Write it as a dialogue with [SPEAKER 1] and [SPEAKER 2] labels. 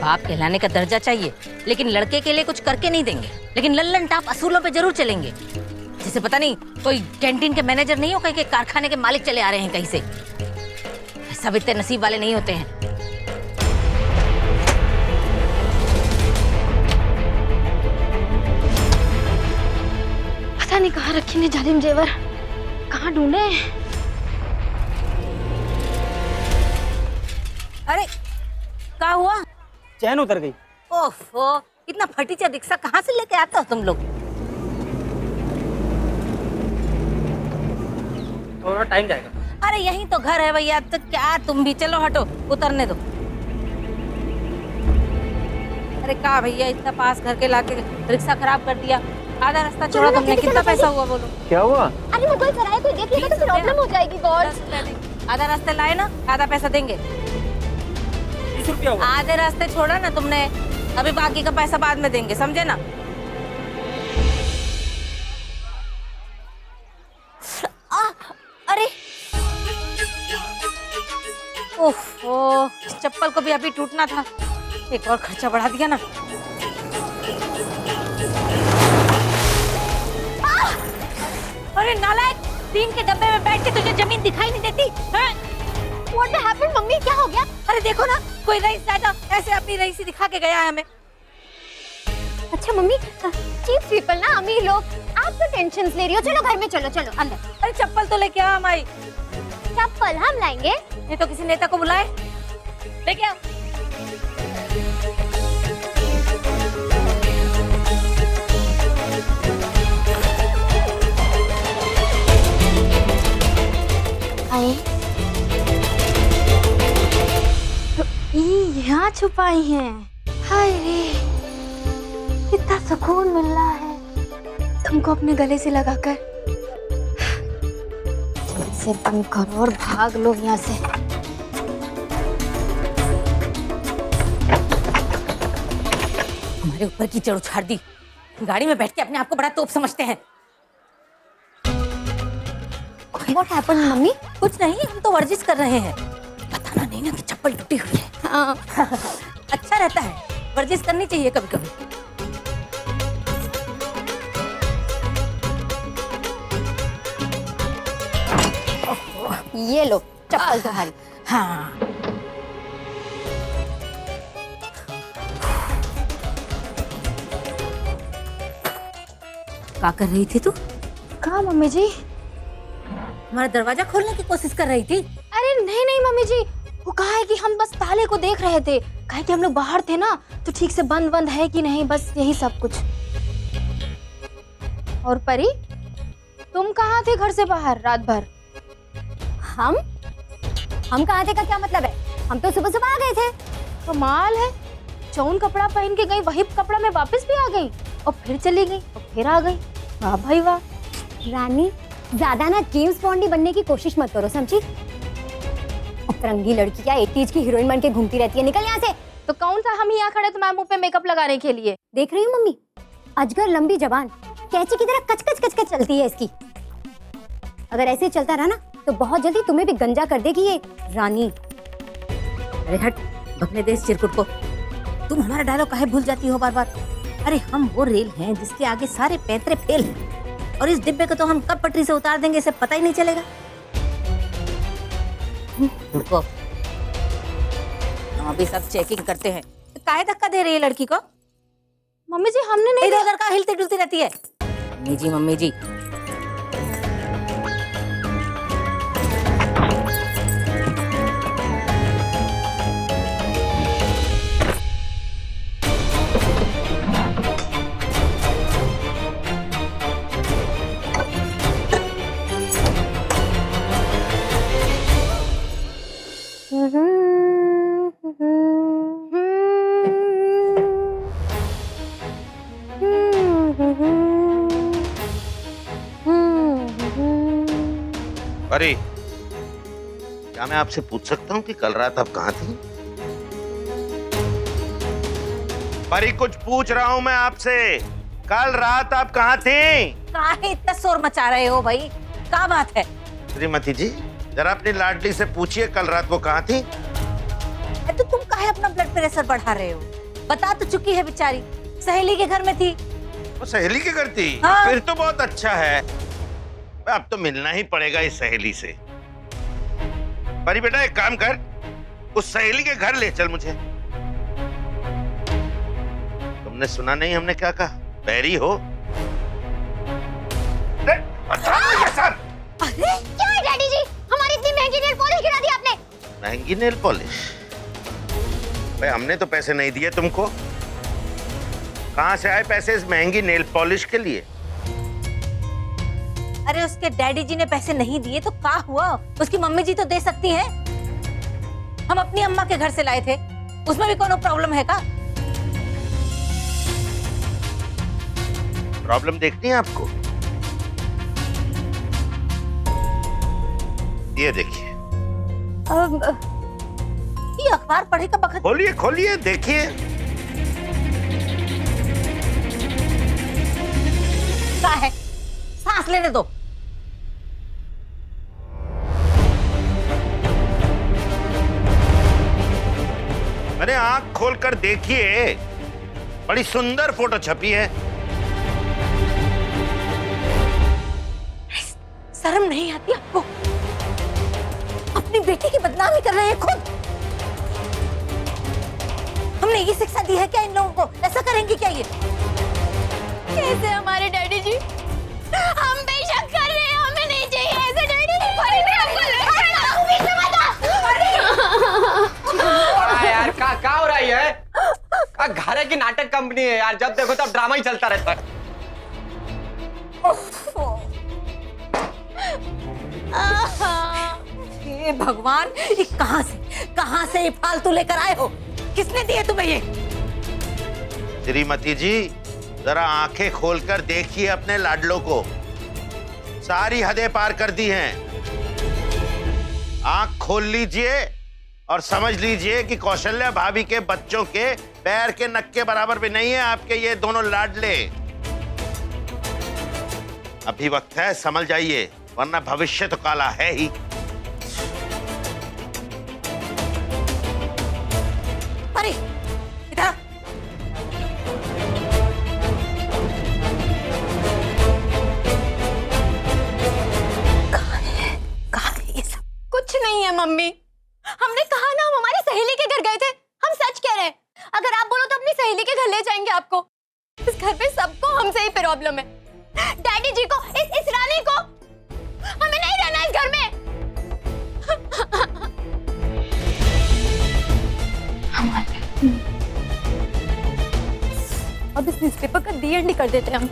[SPEAKER 1] बाप कहलाने का दर्जा चाहिए, लेकिन लड़के के लिए कुछ करके नहीं देंगे, लेकिन लल्लन टाप असूलों पे जरूर चलेंगे। जैसे पता नहीं कोई कैंटीन के मैनेजर नहीं हो, कहीं के कारखाने के मालिक चले आ रहे हैं कहीं से। सब इतने नसीब वाले नहीं होते हैं।
[SPEAKER 2] पता नहीं कहाँ रखी ने जालिम जेवर, कहाँ ढूंढे।
[SPEAKER 1] अरे क्या हुआ?
[SPEAKER 3] चैन उतर गई।
[SPEAKER 1] ओफो, इतना फटीचा रिक्शा कहाँ से लेके आते हो तुम लोग?
[SPEAKER 3] थोड़ा टाइम जाएगा।
[SPEAKER 1] अरे यही तो घर है भैया, तो क्या तुम भी चलो हटो, उतरने दो। अरे क्या भैया, इतना पास घर के लाके रिक्शा खराब कर दिया। आधा रास्ता छोड़ा तुमने, कितना पैसा हुआ बोलो?
[SPEAKER 3] क्या हुआ?
[SPEAKER 2] अरे मोबाइल चलाए, कोई देख लेगा तो प्रॉब्लम हो जाएगी। गॉड,
[SPEAKER 1] आधा रास्ते लाए ना, आधा पैसा देंगे।
[SPEAKER 3] 20 रुपया हुआ।
[SPEAKER 1] आधे रास्ते छोड़ा ना तुमने, अभी बाकी का पैसा बाद में देंगे, समझे ना? अरे ओफो, इस चप्पल को भी अभी टूटना था, एक और खर्चा बढ़ा दिया ना। अरे नालायक, टीन के डब्बे में बैठ के तुझे जमीन दिखाई नहीं देती हैं?
[SPEAKER 2] व्हाट हैपेंड मम्मी, क्या हो गया?
[SPEAKER 1] अरे देखो ना, कोई रईस दादा ऐसे अपनी रईसी दिखा के गया है हमें।
[SPEAKER 2] अच्छा मम्मी, चीप पीपल ना, अमीर लोग, आप तो टेंशन ले रही हो। चलो घर में, चलो चलो अंदर।
[SPEAKER 1] अरे चप्पल तो लेके आ हमारी।
[SPEAKER 2] चप्पल हम लाएंगे।
[SPEAKER 1] ये तो किसी नेता को बुलाए, लेके आओ।
[SPEAKER 2] आए तो यहाँ छुपाई हैं। हाय रे, कितना सुकून मिल रहा है तुमको अपने गले से लगाकर। से बंद करो और भाग लो यहाँ से।
[SPEAKER 1] हमारे ऊपर कीचड़ उछाड़ दी, गाड़ी में बैठ के अपने आप को बड़ा तोप समझते हैं।
[SPEAKER 2] What happened mummy?
[SPEAKER 1] कुछ नहीं, हम तो वर्जिश कर रहे हैं। बताना नहीं ना कि चप्पल टूटी हुई है।
[SPEAKER 2] हाँ।
[SPEAKER 1] अच्छा रहता है, वर्जिश करनी चाहिए कभी कभी।
[SPEAKER 2] ये लो चप्पल तुम्हारी।
[SPEAKER 1] हाँ, क्या कर रही थी तू?
[SPEAKER 2] कहाँ मम्मी जी?
[SPEAKER 1] हमारा दरवाजा खोलने की कोशिश कर रही थी।
[SPEAKER 2] अरे नहीं नहीं मम्मी जी, वो कहा है कि हम बस ताले को देख रहे थे। कहा कि हम लोग बाहर थे ना, तो ठीक से बंद बंद है कि नहीं, बस यही सब कुछ। और परी, तुम कहाँ थे घर से बाहर रात भर? हम कहाँ थे का क्या मतलब है? हम तो सुबह सुबह आ गए थे। कमाल है, जौन कपड़ा पहन के गई वही कपड़ा में वापस भी आ गई, और फिर चली गई और फिर आ गई। वाह भाई वाह।
[SPEAKER 4] रानी, ज्यादा ना जेम्स बॉन्डी बनने की कोशिश मत करो, समझी? अतरंगी लड़की क्या 80s की हीरोइन बन के घूमती रहती है, निकल यहाँ से।
[SPEAKER 2] तो कौन सा हम यहाँ खड़े तुम्हारे मुंह पे मेकअप लगाने के लिए?
[SPEAKER 4] देख रही हूँ मम्मी, अजगर लंबी जबान कैंची की तरह कच कच कच कच चलती है इसकी। अगर ऐसे चलता रहा ना तो बहुत जल्दी तुम्हें भी गंजा कर देगी ये रानी।
[SPEAKER 1] अरे हट, बकने दे इस चिरकुट को। तुम हमारा डायलॉग काहे भूल जाती हो बार बार? अरे हम वो रेल हैं जिसके आगे सारे पैंतरे फेल हैं, और इस डिब्बे को तो हम कब पटरी से उतार देंगे इसे पता ही नहीं चलेगा। रुको, हम अभी सब चेकिंग करते हैं। काहे धक्का दे रही है लड़की को?
[SPEAKER 2] मम्मी जी हमने नहीं।
[SPEAKER 1] इधर उधर का हिलती डुलती रहती है। मम्मी जी, मम्मी जी।
[SPEAKER 5] अरे, क्या मैं आपसे पूछ सकता हूँ कि कल रात आप कहाँ थी? परी, कुछ पूछ रहा हूँ मैं आपसे, कल रात आप कहाँ थी?
[SPEAKER 1] काहे इतना शोर मचा रहे हो भाई? क्या बात है?
[SPEAKER 5] श्रीमती जी, जरा अपनी लाडली से पूछिए कल रात वो कहाँ थी?
[SPEAKER 1] तो तुम काहे अपना ब्लड प्रेशर बढ़ा रहे हो? बता तो चुकी है बेचारी, सहेली के घर में थी।
[SPEAKER 5] वो सहेली के घर थी?
[SPEAKER 1] हाँ।
[SPEAKER 5] फिर तो बहुत अच्छा है। अब तो मिलना ही पड़ेगा इस सहेली से। परी बेटा एक काम कर, उस सहेली के घर ले चल मुझे। तुमने सुना नहीं हमने क्या कहा? बैरी हो।
[SPEAKER 2] अरे क्या है डैडी जी, हमारी इतनी महंगी नेल पॉलिश गिरा दी आपने।
[SPEAKER 5] महंगी नेल पॉलिश? भाई हमने तो पैसे नहीं दिए तुमको। कहां से आए पैसे इस महंगी नेल पॉलिश के लिए?
[SPEAKER 1] अरे उसके डैडी जी ने पैसे नहीं दिए तो क्या हुआ, उसकी मम्मी जी तो दे सकती हैं। हम अपनी अम्मा के घर से लाए थे, उसमें भी कोनो प्रॉब्लम है का?
[SPEAKER 5] प्रॉब्लम देखनी है आपको? ये देखिए।
[SPEAKER 1] ये अखबार पढ़े का बखत।
[SPEAKER 5] खोलिए खोलिए देखिए।
[SPEAKER 1] क्या है? सांस लेने दो।
[SPEAKER 5] अरे आंख खोलकर देखिए, बड़ी सुंदर फोटो छपी है।
[SPEAKER 1] शर्म नहीं आती आपको? अपनी बेटी की बदनामी कर रहे हैं खुद। हमने ये शिक्षा दी है क्या इन लोगों को? ऐसा करेंगे क्या ये?
[SPEAKER 2] कैसे हमारे डैडी जी? हम बेशक कर रहे हैं, हमें नहीं चाहिए ऐसे डैडी जी। अरे मैं आपको
[SPEAKER 6] यार क्या हो रहा है? का घरे की नाटक कंपनी है यार, जब देखो तब ड्रामा ही चलता रहता है।
[SPEAKER 1] हे भगवान, ये कहां से ये फालतू लेकर आए हो? किसने दिए तुम्हें ये?
[SPEAKER 5] श्रीमती जी जरा आंखें खोलकर देखिए अपने लाडलों को, सारी हदें पार कर दी हैं। आंख खोल लीजिए और समझ लीजिए कि कौशल्या भाभी के बच्चों के पैर के नख के बराबर भी नहीं है आपके ये दोनों लाडले। अभी वक्त है, समझ जाइए, वरना भविष्य तो काला है ही।
[SPEAKER 1] अरे इधर कहाँ है ये सब?
[SPEAKER 2] कुछ नहीं है मम्मी, हमने कहा ना हम हमारी सहेली के घर गए थे। हम सच कह रहे हैं, अगर आप बोलो तो अपनी सहेली के घर ले जाएंगे आपको। इस घर पे सबको हमसे ही प्रॉब्लम है। डैडी जी को, इस रानी को, हमें नहीं रहना इस घर में। अब इस न्यूज़पेपर का दी एंड कर देते हैं हम।